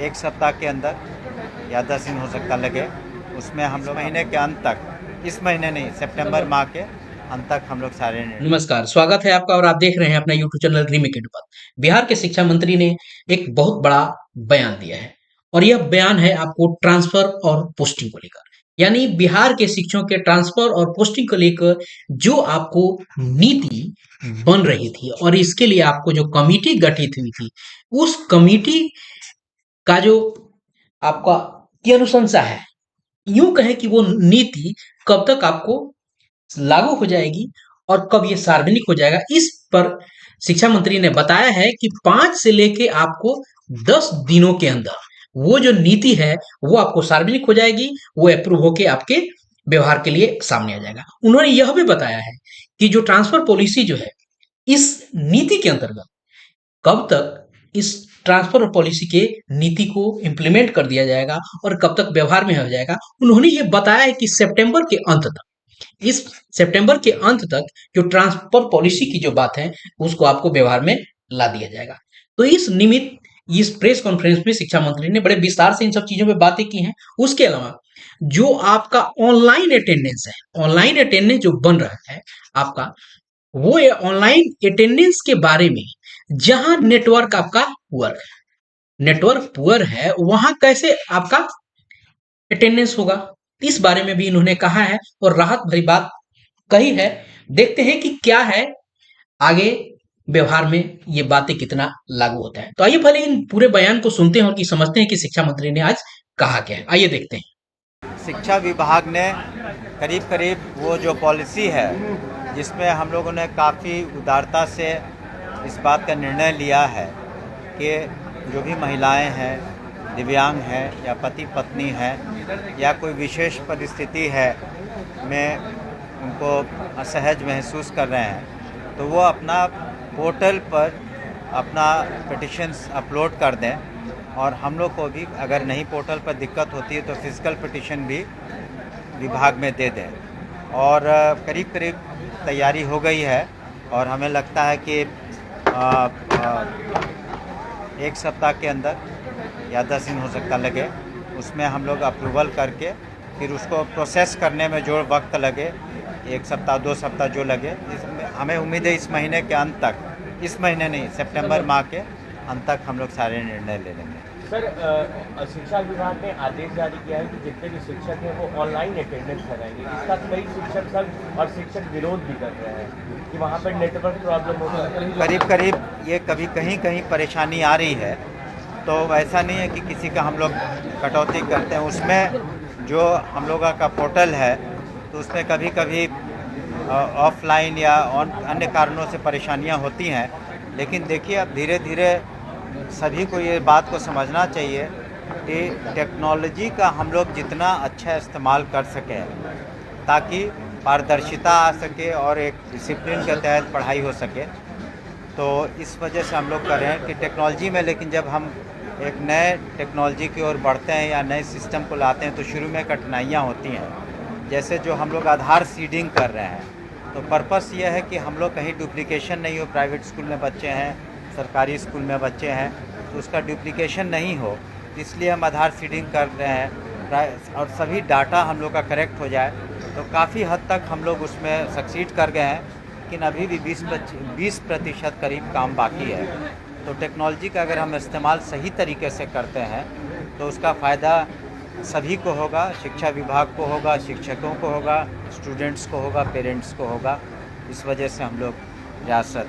एक सप्ताह के अंदर या 10 दिन हो सकता लगे, उसमें हम लोग महीने के अंत तक, इस महीने नहीं, सितंबर माह के अंत तक हम लोग सारे निर्णय। नमस्कार, स्वागत है आपका और आप देख रहे हैं अपना यूट्यूब चैनल रीमेक एडुपा। बिहार के शिक्षा मंत्री ने एक बहुत बड़ा बयान दिया है और यह बयान है आपको ट्रांसफर और पोस्टिंग को लेकर। यानी बिहार के शिक्षकों के ट्रांसफर और पोस्टिंग को लेकर जो आपको नीति बन रही थी और इसके लिए आपको जो कमिटी गठित हुई थी, उस कमिटी का जो आपका की अनुशंसा है, यूं कहें कि वो नीति कब तक आपको लागू हो जाएगी और कब ये सार्वजनिक हो जाएगा, इस पर शिक्षा मंत्री ने बताया है कि 5 से लेके आपको 10 दिनों के अंदर वो जो नीति है वो आपको सार्वजनिक हो जाएगी, वो अप्रूव होके आपके व्यवहार के लिए सामने आ जाएगा। उन्होंने यह भी बताया है कि जो ट्रांसफर पॉलिसी जो है, इस नीति के अंतर्गत कब तक इस ट्रांसफर पॉलिसी के नीति को इम्प्लीमेंट कर दिया जाएगा और कब तक व्यवहार में हो जाएगा। उन्होंने ये बताया है कि सितंबर के अंत तक, इस सितंबर के अंत तक जो ट्रांसफर पॉलिसी की जो बात है उसको आपको व्यवहार में ला दिया जाएगा। तो इस निमित्त इस प्रेस कॉन्फ्रेंस में शिक्षा मंत्री ने बड़े विस्तार से इन सब चीजों पे बातें की हैं। उसके अलावा जो आपका ऑनलाइन अटेंडेंस है, ऑनलाइन अटेंडेंस जो बन रहा है आपका, वो ऑनलाइन अटेंडेंस के बारे में, जहां नेटवर्क आपका पुअर है, नेटवर्क पुअर है, वहां कैसे आपका अटेंडेंस होगा, इस बारे में भी इन्होंने कहा है और राहत भरी बात कही है। देखते हैं कि क्या है आगे व्यवहार में ये बातें कितना लागू होता है। तो आइए पहले इन पूरे बयान को सुनते हैं और कि समझते हैं कि शिक्षा मंत्री ने आज कहा क्या है। आइए देखते हैं। शिक्षा विभाग ने करीब करीब वो जो पॉलिसी है, जिसमें हम लोगों ने काफ़ी उदारता से इस बात का निर्णय लिया है कि जो भी महिलाएं हैं, दिव्यांग हैं या पति पत्नी हैं या कोई विशेष परिस्थिति है में उनको असहज महसूस कर रहे हैं, तो वो अपना पोर्टल पर अपना पिटिशन्स अपलोड कर दें और हम लोग को भी अगर नहीं पोर्टल पर दिक्कत होती है तो फिजिकल पिटिशन भी विभाग में दे दें। और करीब करीब तैयारी हो गई है और हमें लगता है कि एक सप्ताह के अंदर या 10 दिन हो सकता लगे, उसमें हम लोग अप्रूवल करके फिर उसको प्रोसेस करने में जो वक्त लगे, 1 सप्ताह 2 सप्ताह जो लगे, इसमें हमें उम्मीद है इस महीने के अंत तक, इस महीने नहीं, सितंबर माह के अंत तक हम लोग सारे निर्णय ले लेंगे। सर, शिक्षा विभाग ने आदेश जारी किया है कि जितने भी शिक्षक हैं वो ऑनलाइन अटेंडेंस कराएंगे। इसका कई शिक्षक संघ और शिक्षक विरोध भी कर रहे हैं कि वहाँ पर नेटवर्क प्रॉब्लम होगा। करीब करीब ये कभी कहीं कहीं परेशानी आ रही है, तो ऐसा नहीं है कि किसी का हम लोग कटौती करते हैं। उसमें जो हम लोगों का पोर्टल है तो उसमें कभी कभी ऑफलाइन या अन्य कारणों से परेशानियां होती हैं, लेकिन देखिए अब धीरे धीरे सभी को ये बात को समझना चाहिए कि टेक्नोलॉजी का हम लोग जितना अच्छा इस्तेमाल कर सकें ताकि पारदर्शिता आ सके और एक डिसिप्लिन के तहत पढ़ाई हो सके, तो इस वजह से हम लोग कर रहे हैं कि टेक्नोलॉजी में, लेकिन जब हम एक नए टेक्नोलॉजी की ओर बढ़ते हैं या नए सिस्टम को लाते हैं तो शुरू में कठिनाइयाँ होती हैं। जैसे जो हम लोग आधार सीडिंग कर रहे हैं, तो पर्पस ये है कि हम लोग कहीं डुप्लीकेशन नहीं हो। प्राइवेट स्कूल में बच्चे हैं, सरकारी स्कूल में बच्चे हैं, तो उसका डुप्लीकेशन नहीं हो, इसलिए हम आधार सीडिंग कर रहे हैं और सभी डाटा हम लोग का करेक्ट हो जाए। तो काफ़ी हद तक हम लोग उसमें सक्सीड कर गए हैं, लेकिन अभी भी 20% करीब काम बाकी है। तो टेक्नोलॉजी का अगर हम इस्तेमाल सही तरीके से करते हैं तो उसका फ़ायदा सभी को होगा, शिक्षा विभाग को होगा, शिक्षकों को होगा, स्टूडेंट्स को होगा, पेरेंट्स को होगा। इस वजह से हम लोग प्रयासरत